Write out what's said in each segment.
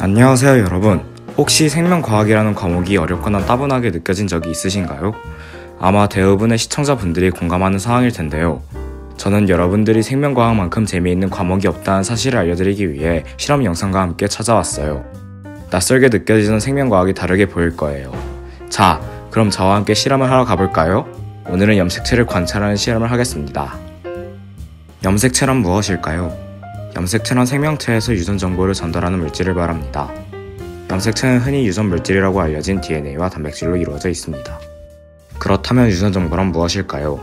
안녕하세요 여러분. 혹시 생명과학이라는 과목이 어렵거나 따분하게 느껴진 적이 있으신가요? 아마 대부분의 시청자분들이 공감하는 상황일 텐데요. 저는 여러분들이 생명과학만큼 재미있는 과목이 없다는 사실을 알려드리기 위해 실험 영상과 함께 찾아왔어요. 낯설게 느껴지는 생명과학이 다르게 보일 거예요. 자, 그럼 저와 함께 실험을 하러 가볼까요? 오늘은 염색체를 관찰하는 실험을 하겠습니다. 염색체란 무엇일까요? 염색체란 생명체에서 유전 정보를 전달하는 물질을 말합니다. 염색체는 흔히 유전 물질이라고 알려진 DNA와 단백질로 이루어져 있습니다. 그렇다면 유전 정보란 무엇일까요?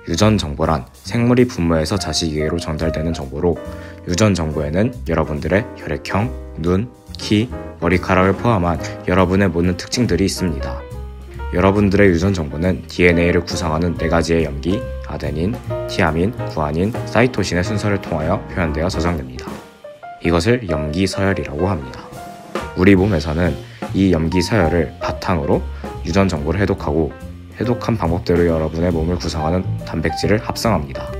유전 정보란 생물이 부모에서 자식에게로 전달되는 정보로, 유전 정보에는 여러분들의 혈액형, 눈, 키, 머리카락을 포함한 여러분의 모든 특징들이 있습니다. 여러분들의 유전 정보는 DNA를 구성하는 4가지의 염기, 아데닌, 티아민, 구아닌, 사이토신의 순서를 통하여 표현되어 저장됩니다. 이것을 염기 서열이라고 합니다. 우리 몸에서는 이 염기 서열을 바탕으로 유전 정보를 해독하고, 해독한 방법대로 여러분의 몸을 구성하는 단백질을 합성합니다.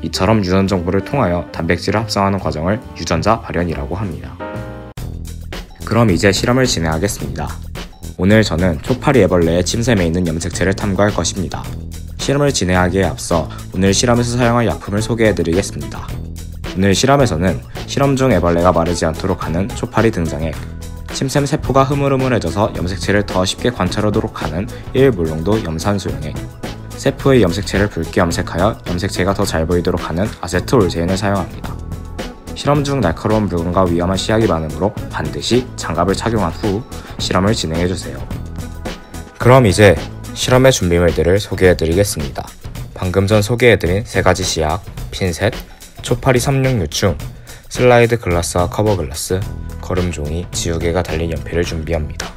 이처럼 유전 정보를 통하여 단백질을 합성하는 과정을 유전자 발현이라고 합니다. 그럼 이제 실험을 진행하겠습니다. 오늘 저는 초파리 애벌레의 침샘에 있는 염색체를 탐구할 것입니다. 실험을 진행하기에 앞서 오늘 실험에서 사용할 약품을 소개해드리겠습니다. 오늘 실험에서는 실험 중 애벌레가 마르지 않도록 하는 초파리 등장에 침샘 세포가 흐물흐물해져서 염색체를 더 쉽게 관찰하도록 하는 1몰롱도 염산수용액, 세포의 염색체를 붉게 염색하여 염색체가 더 잘 보이도록 하는 아세트올세인을 사용합니다. 실험 중 날카로운 물건과 위험한 시약이 많으므로 반드시 장갑을 착용한 후 실험을 진행해주세요. 그럼 이제 실험의 준비물들을 소개해드리겠습니다. 방금 전 소개해드린 3가지 시약, 핀셋, 초파리 366층, 슬라이드 글라스와 커버 글라스, 거름종이, 지우개가 달린 연필을 준비합니다.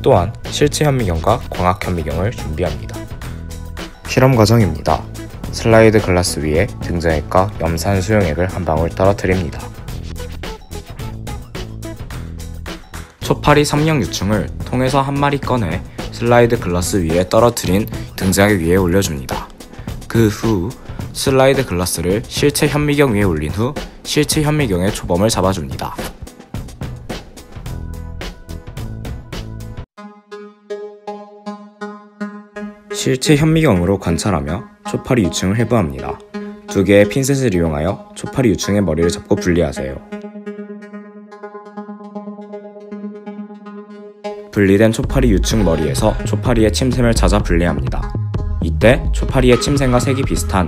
또한 실제 현미경과 광학 현미경을 준비합니다. 실험 과정입니다. 슬라이드 글라스 위에 등자액과 염산 수용액을 한 방울 떨어뜨립니다. 초파리 366층을 통에서 한 마리 꺼내 슬라이드 글라스 위에 떨어뜨린 등자액 위에 올려줍니다. 그 후 슬라이드 글라스를 실체 현미경 위에 올린 후 실체 현미경의 초범을 잡아줍니다. 실체 현미경으로 관찰하며 초파리 유충을 해부합니다. 2개의 핀셋을 이용하여 초파리 유충의 머리를 잡고 분리하세요. 분리된 초파리 유충 머리에서 초파리의 침샘을 찾아 분리합니다. 이때 초파리의 침샘과 색이 비슷한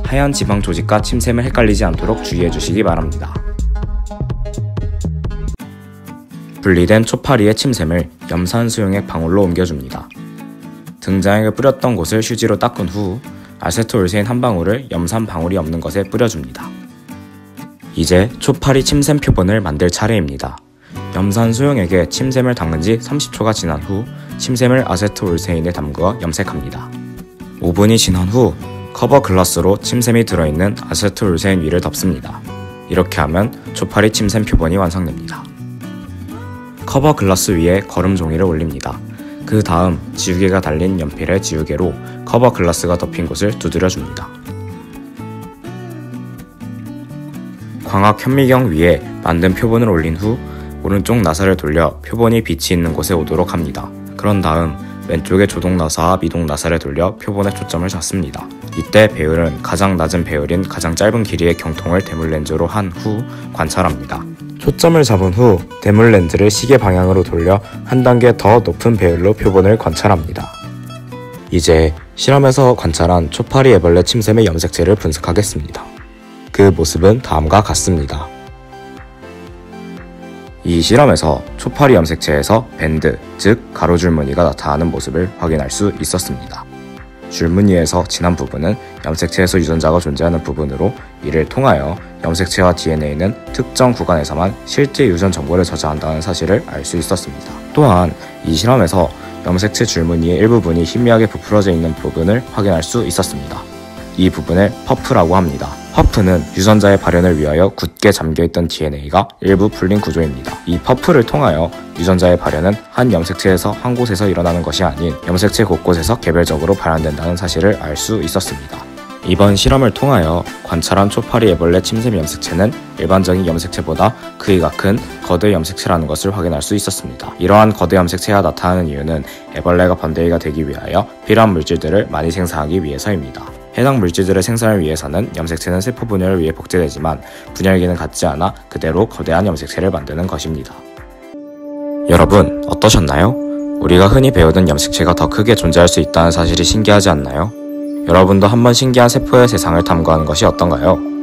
하얀 지방 조직과 침샘을 헷갈리지 않도록 주의해주시기 바랍니다. 분리된 초파리의 침샘을 염산 수용액 방울로 옮겨줍니다. 등자액을 뿌렸던 곳을 휴지로 닦은 후 아세트올세인 한 방울을 염산 방울이 없는 것에 뿌려줍니다. 이제 초파리 침샘 표본을 만들 차례입니다. 염산 수용액에 침샘을 담근 지 30초가 지난 후 침샘을 아세트올세인에 담그어 염색합니다. 5분이 지난 후 커버 글라스로 침샘이 들어있는 아세트올세인 위를 덮습니다. 이렇게 하면 초파리 침샘 표본이 완성됩니다. 커버 글라스 위에 거름 종이를 올립니다. 그 다음 지우개가 달린 연필의 지우개로 커버 글라스가 덮인 곳을 두드려줍니다. 광학 현미경 위에 만든 표본을 올린 후 오른쪽 나사를 돌려 표본이 빛이 있는 곳에 오도록 합니다. 그런 다음 왼쪽의 조동 나사와 미동 나사를 돌려 표본에 초점을 잡습니다. 이때 배율은 가장 낮은 배율인 가장 짧은 길이의 경통을 대물 렌즈로 한 후 관찰합니다. 초점을 잡은 후 대물 렌즈를 시계 방향으로 돌려 한 단계 더 높은 배율로 표본을 관찰합니다. 이제 실험에서 관찰한 초파리 애벌레 침샘의 염색체를 분석하겠습니다. 그 모습은 다음과 같습니다. 이 실험에서 초파리 염색체에서 밴드, 즉 가로줄무늬가 나타나는 모습을 확인할 수 있었습니다. 줄무늬에서 진한 부분은 염색체에서 유전자가 존재하는 부분으로, 이를 통하여 염색체와 DNA는 특정 구간에서만 실제 유전 정보를 저장한다는 사실을 알 수 있었습니다. 또한 이 실험에서 염색체 줄무늬의 일부분이 희미하게 부풀어져 있는 부분을 확인할 수 있었습니다. 이 부분을 퍼프라고 합니다. 퍼프는 유전자의 발현을 위하여 굳게 잠겨있던 DNA가 일부 풀린 구조입니다. 이 퍼프를 통하여 유전자의 발현은 한 염색체에서 한 곳에서 일어나는 것이 아닌 염색체 곳곳에서 개별적으로 발현된다는 사실을 알 수 있었습니다. 이번 실험을 통하여 관찰한 초파리 애벌레 침샘 염색체는 일반적인 염색체보다 크기가 큰 거대 염색체라는 것을 확인할 수 있었습니다. 이러한 거대 염색체가 나타나는 이유는 애벌레가 번데기가 되기 위하여 필요한 물질들을 많이 생산하기 위해서입니다. 해당 물질들의 생산을 위해서는 염색체는 세포 분열을 위해 복제되지만 분열기는 갖지 않아 그대로 거대한 염색체를 만드는 것입니다. 여러분, 어떠셨나요? 우리가 흔히 배우던 염색체가 더 크게 존재할 수 있다는 사실이 신기하지 않나요? 여러분도 한번 신기한 세포의 세상을 탐구하는 것이 어떤가요?